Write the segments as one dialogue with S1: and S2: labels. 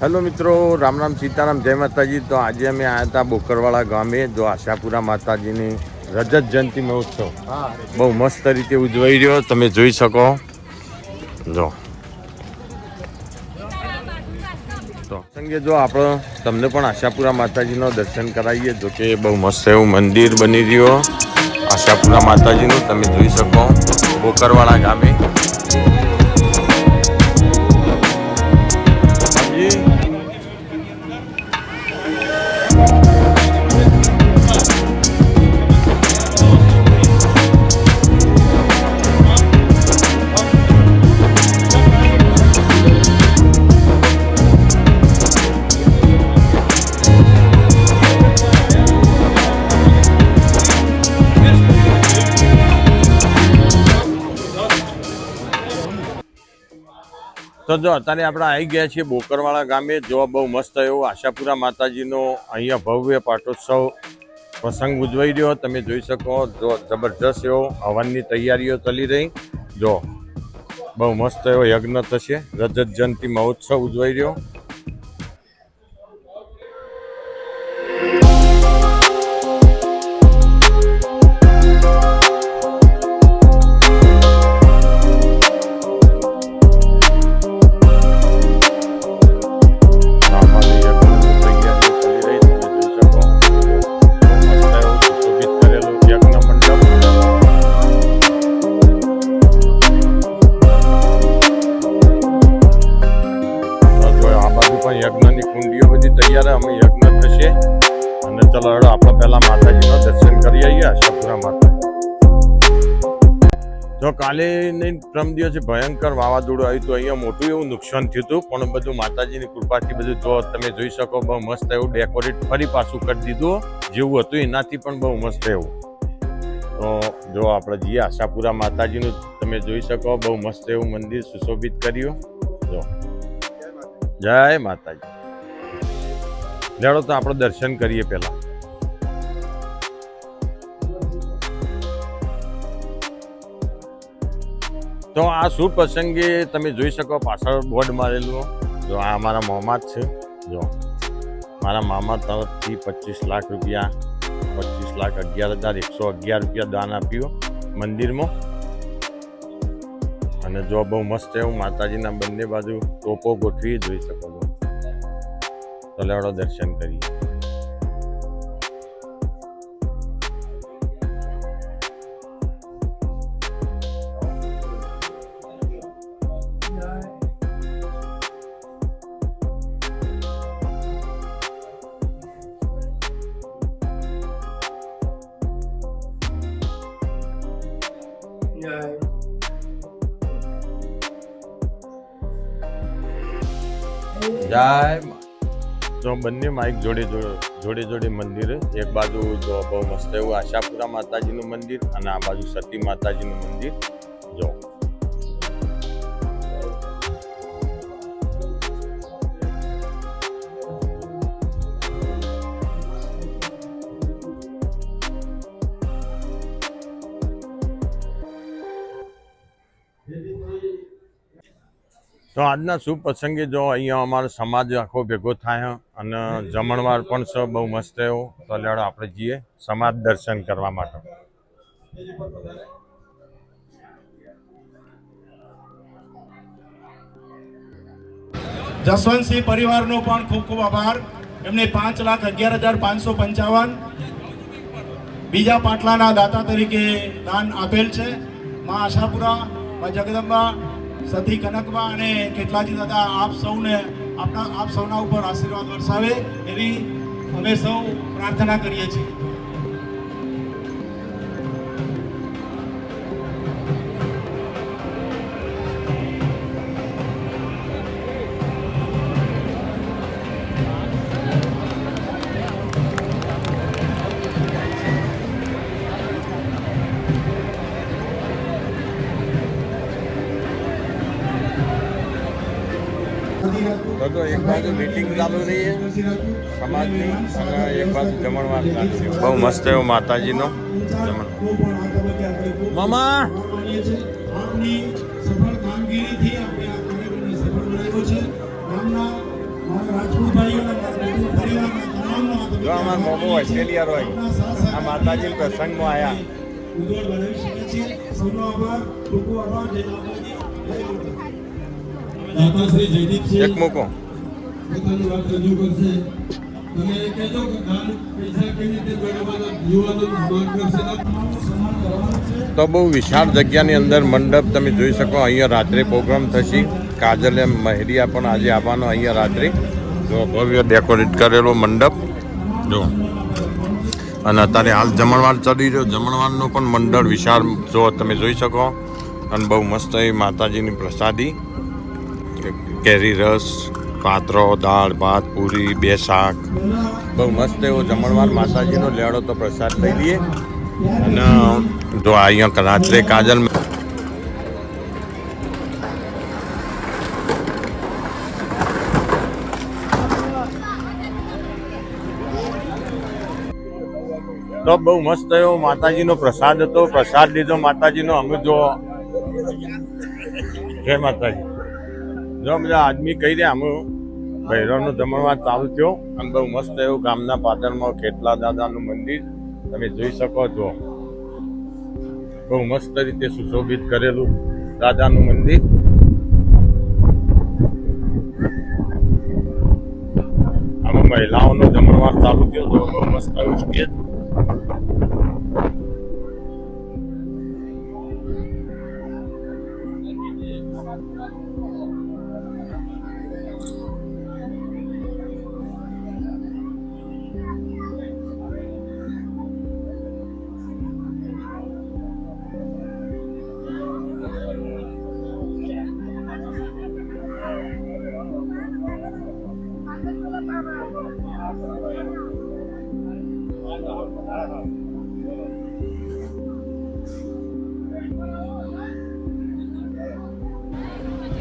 S1: Hello મિત્રો, રામ રામ સીતારામ, જય માતાજી। તો આજે અમે આવ્યા હતા બોકરવાડા ગામે। જો આશાપુરા માતાજીની રજત જયંતિ મહોત્સવ બહુ મસ્ત રીતે ઉજવાઈ રહ્યો, તમે જોઈ શકો। જો તો સંગે જો આપણે તમને પણ આશાપુરા માતાજીનો દર્શન કરાવીએ। જો કે બહુ મસ્ત એવું મંદિર બની રહ્યો આશાપુરા માતાજીનું, તમે જોઈ શકો બોકરવાડા ગામે। તો જો અત્યારે આપણે આવી ગયા છીએ બોકરવાડા ગામે। જો બહુ મસ્ત એવો આશાપુરા માતાજીનો અહીંયા ભવ્ય પાટોત્સવ પ્રસંગ ઉજવાઈ રહ્યો, તમે જોઈ શકો। જો જબરજસ્ત એવો હવનની તૈયારીઓ ચાલી રહી। જો બહુ મસ્ત એવો યજ્ઞ થશે, રજત જયંતિ મહોત્સવ ઉજવાઈ રહ્યો। યજ્ઞની કુંડીઓ બધી તૈયાર, અમે યજ્ઞ થશે અને ચલો હેડો આપણે પહેલા માતાજીનો દર્શન કરી આવીએ આશાપુરા માતાજી। જો કાલે નહીં પ્રમ દિવસે ભયંકર વાવાઝોડું આવ્યું હતું, અહીંયા મોટું એવું નુકસાન થયું હતું, પણ બધું માતાજીની કૃપાથી બધું જો તમે જોઈ શકો બહુ મસ્ત એવું ડેકોરેટ ફરી પાછું કરી દીધું, જેવું હતું એનાથી પણ બહુ મસ્ત એવું। તો જો આપણે જઈએ આશાપુરા માતાજીનું, તમે જોઈ શકો બહુ મસ્ત એવું મંદિર સુશોભિત કર્યું। જો જય માતાજી। લેડો તો આપણે દર્શન કરીએ પહેલા। તો આ શુભ પ્રસંગે તમે જોઈ શકો પાછળ બોર્ડ મારેલું, જો આ અમારા મામા જ છે। જો મારા મામા તરફથી 25 લાખ રૂપિયા, 25,11,111 રૂપિયા દાન આપ્યું મંદિરમાં। અને જો બહુ મસ્ત એવું માતાજીના બંને બાજુ ટોપો ગોઠવી જોઈ શકો છો। તો લેવડો દર્શન કરીએ। જય તો બંને માઇક જોડે જોડે મંદિર, એક બાજુ જો બહુ મસ્ત એવું આશાપુરા માતાજીનું મંદિર અને આ બાજુ સતી માતાજીનું મંદિર। જો તો આજના શુભ પ્રસંગે જો અહીંયા અમારો સમાજ આખો ભેગો થાય અને જમણવાર પણ છે બહુ મસ્ત એવો। તો લેડો આપણે જઈએ સમાજ દર્શન કરવા માટે।
S2: જસવંતસિંહ પરિવારનો પણ ખૂબ ખૂબ આભાર, એમને 5,11,555 બીજા પાટલાના દાતા તરીકે દાન આપેલ છે। માં આશાપુરા, માં જગદંબા, સતી કનકબા અને કેટલાજી દાદા આપ સૌના ઉપર આશીર્વાદ વરસાવે એવી અમે સૌ પ્રાર્થના કરીએ છીએ।
S1: તો એક બાજુ મીટિંગ ચાલુ રહી સમાજની અને એક બાજુ જમણવાર ચાલુ છે। બહુ મસ્ત એવો માતાજીનો જમણ। મામા
S2: આપની સફળ કામગીરીથી આપણે આ કાર્યક્રમને સફળ બનાવ્યો છે। ગામના મારા રાજપૂત ભાઈઓ અને મારા કુટુંબ પરિવારના તમામનો આ
S1: જો અમારા મોમો ઓસ્ટ્રેલિયા રોય આ માતાજી પ્રસંગમાં આયા
S2: ઉજ્જવળ બનાવી શકે છે. સૌનો આભાર, ટૂંકો આભાર. જય માતાજી, જય માતાજી. દાતા શ્રી જયદીપસિંહ
S1: એક મૂકો
S2: પોતાની વાત રજૂ કરશે. તમે કહેજો કે દાન પૈસા કેવી રીતે મેળવવાના, યુવાનો માન કરશે, તમામનું સન્માન કરવાનું છે.
S1: તો બહુ વિશાળ જગ્યાની અંદર મંડપ તમે જોઈ શકો. અહીંયા રાત્રે પ્રોગ્રામ થશે. કાજલ એમ મહેરિયા પણ આજે આવવાનો અહીંયા રાત્રે. જો ભવ્ય ડેકોરેટ કરેલો મંડપ જો. અને અત્યારે હાલ જમણવાર ચડી રહ્યો. જમણવારનો પણ મંડળ વિશાળ જો તમે જોઈ શકો. અને બહુ મસ્ત એ માતાજીની પ્રસાદી, કેરી રસ, પાત્રો, દાળ ભાત, પૂરી, 2 શાક, બહુ મસ્ત એવો જમણવાર માતાજીનો લેવડો તો પ્રસાદ લઈ લઈએ. અને જો અહીંયા રાત્રે કાજલ તો બહુ મસ્ત એવો માતાજીનો પ્રસાદ હતો. પ્રસાદ લીધો માતાજીનો. અમે જો જય માતાજી જો બધા આદમી કહી રહ્યા અમે ભૈરવનો જમણવાર ચાલુ થયો. અને બહુ મસ્ત એવું ગામના પાદરમાં ખેટલા દાદાનું મંદિર તમે જોઈ શકો છો. બહુ મસ્ત રીતે સુશોભિત કરેલું દાદાનું મંદિર. આમાં મહિલાઓનો જમણવાર ચાલુ થયો તો બહુ મસ્ત એવું સ્ટેજ.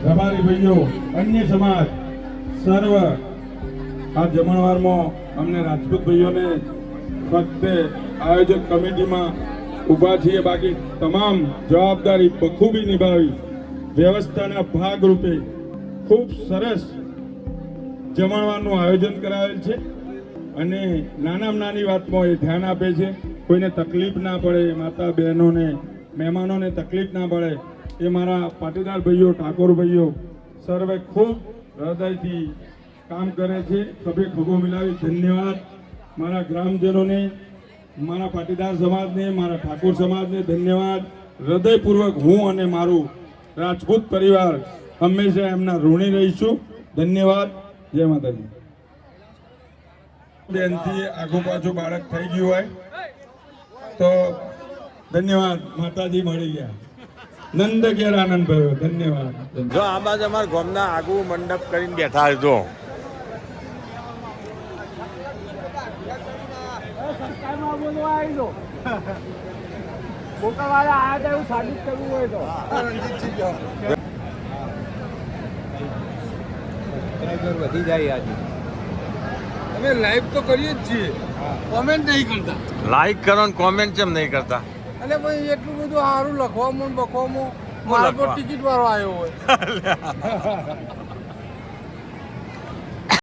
S2: રબારી ભાઈઓ, અન્ય સમાજ સર્વ આ જમણવારમાં અમને રાજપૂત ભાઈઓને ફક્ત આયોજક કમિટીમાં ઊભા છીએ. બાકી તમામ જવાબદારી બખૂબી નિભાવી વ્યવસ્થાના ભાગરૂપે ખૂબ સરસ જમણવારનું આયોજન કરાવેલ છે. અને નાનામાં નાની વાતમાં એ ધ્યાન આપે છે. કોઈને તકલીફ ના પડે, માતા બહેનોને મહેમાનોને તકલીફ ના પડે એ મારા પાટીદાર ભાઈઓ, ઠાકોર ભાઈઓ સર્વે ખૂબ હૃદયથી કામ કરે છે. ખભે ખભો મિલાવી ધન્યવાદ. મારા ગ્રામજનોને, મારા પાટીદાર સમાજને, મારા ઠાકોર સમાજને ધન્યવાદ. હૃદયપૂર્વક હું અને મારું રાજપૂત પરિવાર હંમેશા એમના ઋણી રહીશું. ધન્યવાદ. જય માતાજી. બેનથી આગુ પાછું બાળક થઈ ગયું હોય તો ધન્યવાદ. માતાજી મળી ગયા. નંદ ઘેર આનંદ ભયો. ધન્યવાદ.
S1: જો આ બાજુ અમારા ગામના આગુ મંડપ કરીને બેઠા જો.
S3: વધી જાય આજે. અમે લાઈવ તો કરીએ જ છીએ, કોમેન્ટ નહીં કરતા.
S1: લાઈક કરો ને કોમેન્ટ કેમ નહીં કરતા?
S3: અને ભાઈ એટલું બધું સારું લખવામાં ને બખવામાં મારો ટિકિટ વાળો આવ્યો હોય.